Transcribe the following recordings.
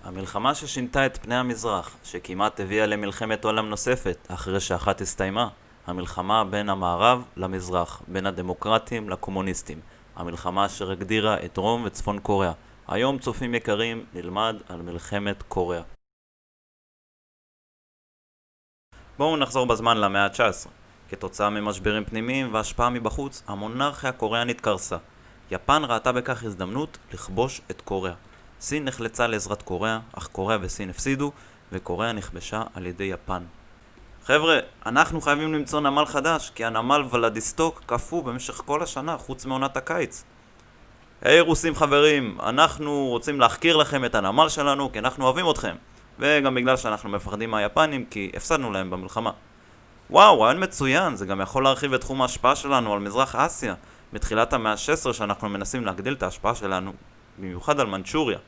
המלחמה ששינתה את פני המזרח, שכמעט הביאה למלחמת עולם נוספת אחרי שאחת הסתיימה. המלחמה בין המערב למזרח, בין הדמוקרטים לקומוניסטים. המלחמה אשר הגדירה את דרום וצפון קוריאה. היום, צופים יקרים, נלמד על מלחמת קוריאה. בואו נחזור בזמן למאה ה-19. כתוצאה ממשברים פנימיים והשפעה מבחוץ, המונרכיה הקוריאנית קרסה. יפן ראתה בכך הזדמנות לכבוש את קוריאה. סין נחלצה לעזרת קוריאה, אך קוריאה וסין הפסידו, וקוריאה נכבשה על ידי יפן. חבר'ה, אנחנו חייבים למצוא נמל חדש, כי הנמל ולדיסטוק קפוא במשך כל השנה, חוץ מעונת הקיץ. היי רוסים חברים, אנחנו רוצים להחכיר לכם את הנמל שלנו, כי אנחנו אוהבים אתכם. וגם בגלל שאנחנו מפחדים מהיפנים, כי הפסדנו להם במלחמה. וואו, רעיון מצוין, זה גם יכול להרחיב את תחום ההשפעה שלנו על מזרח אסיה. בתחילת המאה ה-16 שאנחנו מנסים להגדיל את ההשפעה שלנו, במיוחד על מנצ'וריה.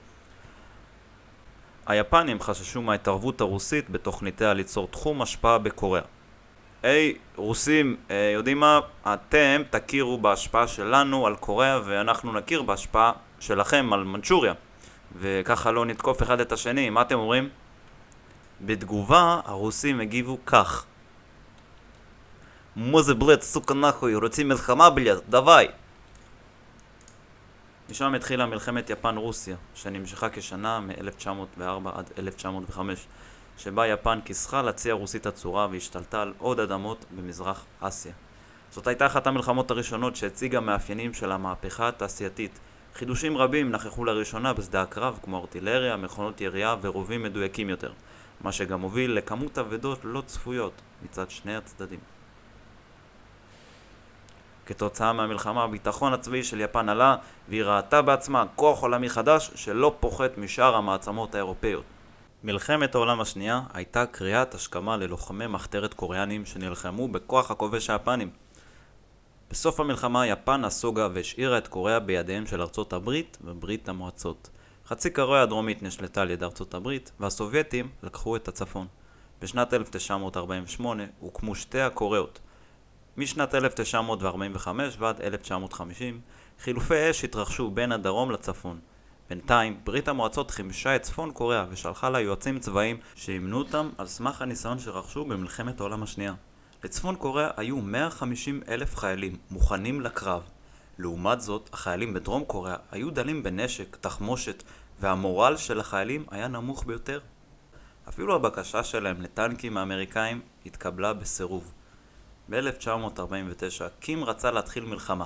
היפנים חששו מההתערבות הרוסית בתוכניתיה ליצור תחום השפעה בקוריאה. היי, רוסים, יודעים מה? אתם תכירו בהשפעה שלנו על קוריאה ואנחנו נכיר בהשפעה שלכם על מנצ'וריה. וככה לא נתקוף אחד את השני, מה אתם אומרים? בתגובה, הרוסים הגיבו כך. מוזה בלט, סוקה נחוי, רוצים מלחמה בלט, דווי. משם התחילה מלחמת יפן-רוסיה, שנמשכה כשנה מ-1904 עד 1905, שבה יפן כיסחה לצי הרוסית הצורה והשתלטה על עוד אדמות במזרח אסיה. זאת הייתה אחת המלחמות הראשונות שהציגה מאפיינים של המהפכה התעשייתית. חידושים רבים נכחו לראשונה בשדה הקרב, כמו ארטילריה, מכונות ירייה ורובים מדויקים יותר, מה שגם הוביל לכמות אבדות לא צפויות מצד שני הצדדים. כתוצאה מהמלחמה, הביטחון הצבאי של יפן עלה, והיא ראתה בעצמה כוח עולמי חדש שלא פוחת משאר המעצמות האירופאיות. מלחמת העולם השנייה הייתה קריאת השכמה ללוחמי מחתרת קוריאנים שנלחמו בכוח הכובש היפנים. בסוף המלחמה יפן נסוגה והשאירה את קוריאה בידיהם של ארצות הברית וברית המועצות. חצי קוריאה הדרומית נשלטה על ידי ארצות הברית והסובייטים לקחו את הצפון. בשנת 1948 הוקמו שתי הקוריאות. משנת 1945 ועד 1950 חילופי אש התרחשו בין הדרום לצפון. בינתיים ברית המועצות חימשה את צפון קוריאה ושלחה לה יועצים צבאיים שאימנו אותם על סמך הניסיון שרכשו במלחמת העולם השנייה. לצפון קוריאה היו 150,000 חיילים מוכנים לקרב. לעומת זאת, החיילים בדרום קוריאה היו דלים בנשק, תחמושת, והמורל של החיילים היה נמוך ביותר. אפילו הבקשה שלהם לטנקים האמריקאים התקבלה בסירוב. ב-1949 קים רצה להתחיל מלחמה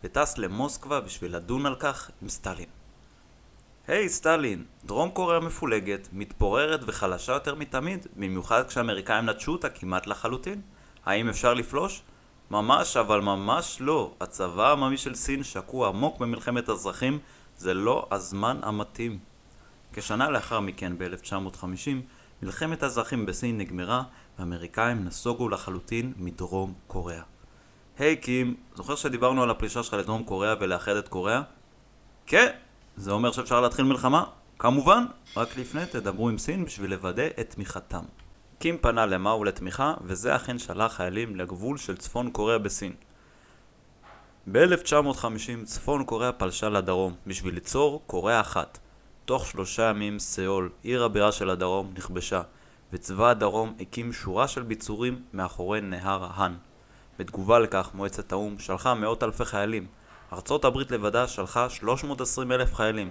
וטס למוסקבה בשביל לדון על כך עם סטלין. היי סטלין, דרום קוריאה מפולגת, מתפוררת וחלשה יותר מתמיד, במיוחד כשהאמריקאים נטשו אותה כמעט לחלוטין. האם אפשר לפלוש? ממש, אבל ממש לא. הצבא העממי של סין שקוע עמוק במלחמת האזרחים, זה לא הזמן המתאים. כשנה לאחר מכן, ב-1950, מלחמת האזרחים בסין נגמרה, והאמריקאים נסוגו לחלוטין מדרום קוריאה. היי קים, זוכר שדיברנו על הפלישה שלך לדרום קוריאה ולאחד את קוריאה? כן, זה אומר שאפשר להתחיל מלחמה? כמובן, רק לפני תדברו עם סין בשביל לוודא את תמיכתם. קים פנה למאו לתמיכה, וזה אכן שלח חיילים לגבול של צפון קוריאה בסין. ב-1950 צפון קוריאה פלשה לדרום בשביל ליצור קוריאה אחת. תוך 3 ימים סאול, עיר הבירה של הדרום, נכבשה, וצבא הדרום הקים שורה של ביצורים מאחורי נהר ההן. בתגובה לכך מועצת האו"ם שלחה מאות אלפי חיילים. ארצות הברית לבדה שלחה 320,000 חיילים.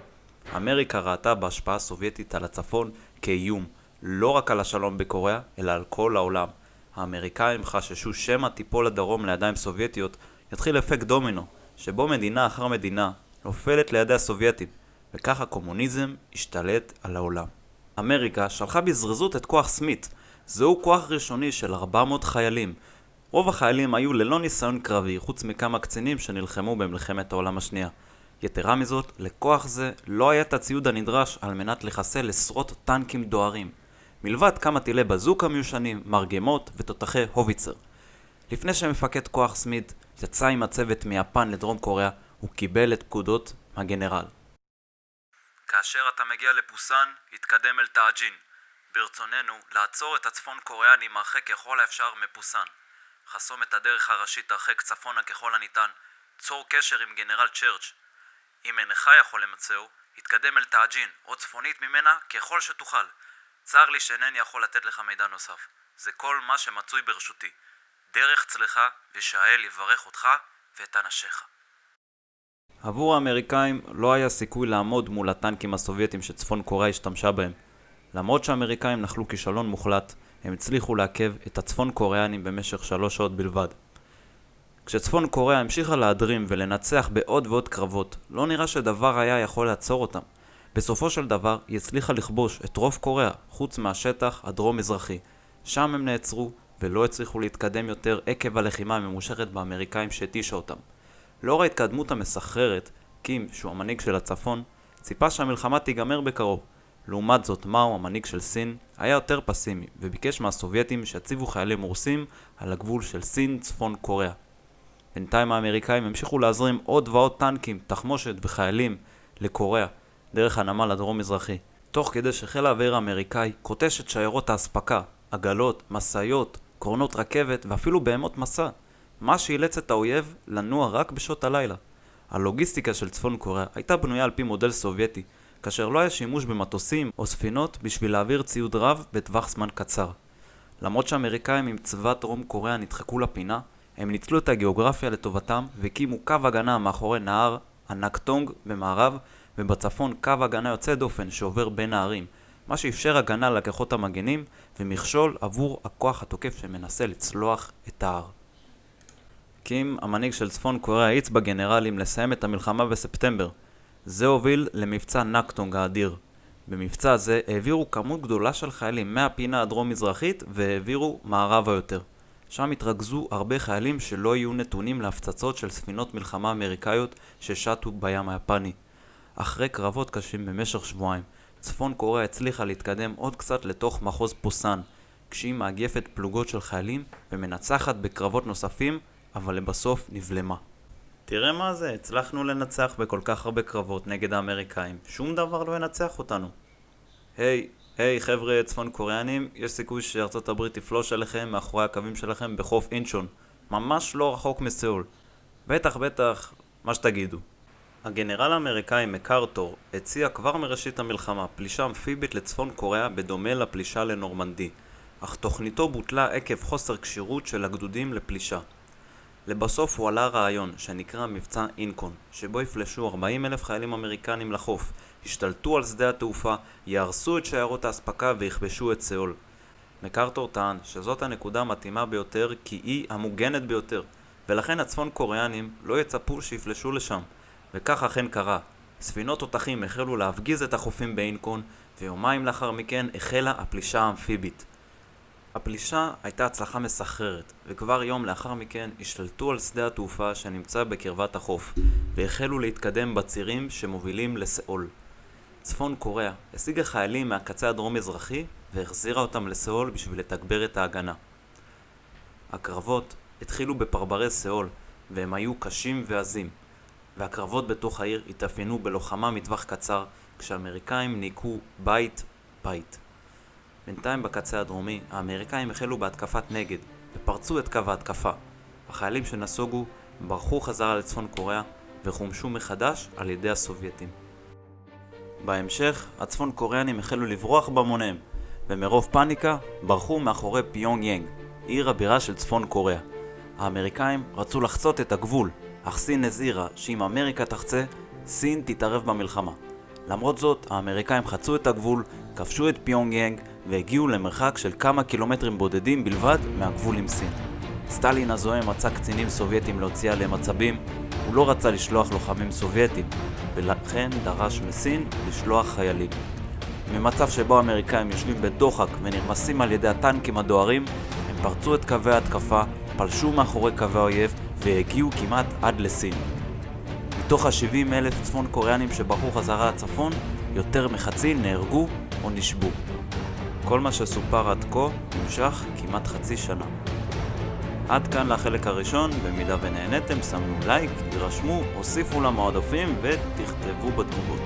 אמריקה ראתה בהשפעה הסובייטית על הצפון כאיום, לא רק על השלום בקוריאה, אלא על כל העולם. האמריקאים חששו שמא תיפול הדרום לידיים סובייטיות, יתחיל אפקט דומינו, שבו מדינה אחר מדינה נופלת לידי הסובייטים, וכך הקומוניזם השתלט על העולם. אמריקה שלחה בזריזות את כוח סמית. זהו כוח ראשוני של 400 חיילים. רוב החיילים היו ללא ניסיון קרבי, חוץ מכמה קצינים שנלחמו במלחמת העולם השנייה. יתרה מזאת, לכוח זה לא היה את הציוד הנדרש על מנת לחסל עשרות טנקים דוהרים. מלבד כמה טילי בזוקה מיושנים, מרגמות ותותחי הוביצר. לפני שמפקד כוח סמית יצא עם הצוות מיפן לדרום קוריאה, הוא קיבל את פקודות הגנרל. כאשר אתה מגיע לפוסן, התקדם אל תאג'ין. ברצוננו לעצור את הצפון קוריאני מרחק ככל האפשר מפוסן. חסום את הדרך הראשית הרחק צפונה ככל הניתן. צור קשר עם גנרל צ'רץ'. אם אינך יכול למצאו, התקדם אל תאג'ין, או צפונית ממנה, ככל שתוכל. צר לי שאינני יכול לתת לך מידע נוסף. זה כל מה שמצוי ברשותי. דרך צלחה, ושהאל יברך אותך ואת אנשיך. עבור האמריקאים לא היה סיכוי לעמוד מול הטנקים הסובייטים שצפון קוריאה השתמשה בהם. למרות שהאמריקאים נחלו כישלון מוחלט, הם הצליחו לעכב את הצפון קוריאנים במשך 3 שעות בלבד. כשצפון קוריאה המשיכה להדרים ולנצח בעוד ועוד קרבות, לא נראה שדבר היה יכול לעצור אותם. בסופו של דבר, היא הצליחה לכבוש את רוב קוריאה, חוץ מהשטח הדרום-מזרחי. שם הם נעצרו ולא הצליחו להתקדם יותר עקב הלחימה הממושכת באמריקאים שהתישה אותם. לאור ההתקדמות המסחררת, קים, שהוא המנהיג של הצפון, ציפה שהמלחמה תיגמר בקרוב. לעומת זאת, מאו, המנהיג של סין, היה יותר פסימי וביקש מהסובייטים שיציבו חיילים רוסים על הגבול של סין צפון קוריאה. בינתיים האמריקאים המשיכו להזרים עוד ועוד טנקים, תחמושת וחיילים לקוריאה דרך הנמל הדרום-מזרחי, תוך כדי שחיל האוויר האמריקאי קוטש את שיירות האספקה, עגלות, מסעיות, קרונות רכבת ואפילו בהמות מסע, מה שאילץ את האויב לנוע רק בשעות הלילה. הלוגיסטיקה של צפון קוריאה הייתה בנויה על פי מודל סובייטי, כאשר לא היה שימוש במטוסים או ספינות בשביל להעביר ציוד רב בטווח זמן קצר. למרות שהאמריקאים עם צבא דרום קוריאה נדחקו לפינה, הם ניצלו את הגיאוגרפיה לטובתם והקימו קו הגנה מאחורי נהר הנקטונג במערב, ובצפון קו הגנה יוצא דופן שעובר בין הערים, מה שאפשר הגנה לכוחות המגנים ומכשול עבור הכוח התוקף שמנסה לצלוח את ההר. קים, המנהיג של צפון קוריאה, האיץ בגנרלים לסיים את המלחמה בספטמבר. זה הוביל למבצע נקטונג האדיר. במבצע זה העבירו כמות גדולה של חיילים מהפינה הדרום-מזרחית והעבירו מערבה יותר. שם התרכזו הרבה חיילים שלא יהיו נתונים להפצצות של ספינות מלחמה אמריקאיות ששטו בים היפני. אחרי קרבות קשים במשך שבועיים, צפון קוריאה הצליחה להתקדם עוד קצת לתוך מחוז פוסן, כשהיא מאגפת פלוגות של חיילים ומנצחת בקרבות נוספים, אבל לבסוף נבלמה. תראה מה זה, הצלחנו לנצח בכל כך הרבה קרבות נגד האמריקאים. שום דבר לא ינצח אותנו. היי חבר'ה צפון קוריאנים, יש סיכוי שארצות הברית תפלוש עליכם מאחורי הקווים שלכם בחוף אינצ'ון. ממש לא רחוק מסאול. בטח, מה שתגידו. הגנרל האמריקאי מקארתור הציע כבר מראשית המלחמה פלישה אמפיבית לצפון קוריאה בדומה לפלישה לנורמנדי, אך תוכניתו בוטלה עקב חוסר כשירות של הגדודים לפלישה. לבסוף הוא עלה רעיון שנקרא מבצע אינקון, שבו יפלשו 40,000 חיילים אמריקנים לחוף, השתלטו על שדה התעופה, יהרסו את שיירות האספקה ויכבשו את סאול. מקארתור טען שזאת הנקודה המתאימה ביותר כי היא המוגנת ביותר, ולכן הצפון קוריאנים לא יצפו שיפלשו לשם. וכך אכן קרה. ספינות תותחים החלו להפגיז את החופים באינקון, ויומיים לאחר מכן החלה הפלישה האמפיבית. הפלישה הייתה הצלחה מסחררת, וכבר יום לאחר מכן השתלטו על שדה התעופה שנמצא בקרבת החוף, והחלו להתקדם בצירים שמובילים לסאול. צפון קוריאה השיגה חיילים מהקצה הדרום-מזרחי והחזירה אותם לסאול בשביל לתגבר את ההגנה. הקרבות התחילו בפרברי סאול, והם היו קשים ועזים, והקרבות בתוך העיר התאפיינו בלוחמה מטווח קצר, כשהאמריקאים ניקו בית. בינתיים בקצה הדרומי, האמריקאים החלו בהתקפת נגד, ופרצו את קו ההתקפה. החיילים שנסוגו ברחו חזרה לצפון קוריאה, וחומשו מחדש על ידי הסובייטים. בהמשך, הצפון קוריאנים החלו לברוח במוניהם, ומרוב פאניקה ברחו מאחורי פיונג יאנג, עיר הבירה של צפון קוריאה. האמריקאים רצו לחצות את הגבול, אך סין הזהירה שאם אמריקה תחצה, סין תתערב במלחמה. למרות זאת, האמריקאים חצו את הגבול, כבשו את פיונג יאנג והגיעו למרחק של כמה קילומטרים בודדים בלבד מהגבול עם סין. סטלין הזוהם מצא קצינים סובייטים להוציא עליהם עצבים, הוא לא רצה לשלוח לוחמים סובייטים, ולכן דרש מסין לשלוח חיילים. ממצב שבו האמריקאים יושבים בדוחק ונרמסים על ידי הטנקים הדוהרים, הם פרצו את קווי ההתקפה, פלשו מאחורי קווי האויב והגיעו כמעט עד לסין. מתוך ה-70,000 צפון קוריאנים שברחו חזרה לצפון, יותר מחצי נהרגו או נשבו. כל מה שסופר עד כה נמשך כמעט חצי שנה. עד כאן לחלק הראשון, במידה ונהנתם, סמנו לייק, תירשמו, הוסיפו למועדפים ותכתבו בתגובות.